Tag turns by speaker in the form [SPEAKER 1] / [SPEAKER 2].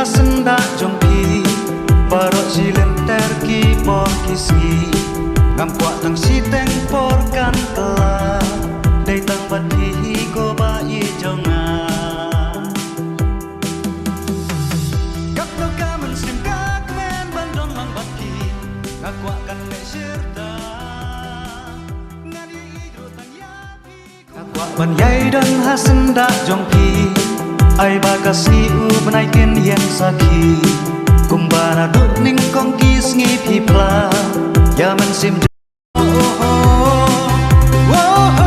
[SPEAKER 1] senda jongki Barok silen terki por kisgi Ngam kuat tang si teng por kan telah Day tang bati ko ba i jonga Kap no kamen sim kak men bandon lang bati Ngak kuat kan me sirta Ngadi idro tang yapi Ngak kuat ban yai dan hasenda jongki Ai bagasi u benaikin yang saki Kumbara duk ning kong kis ngi pipla Ya men sim oh oh oh oh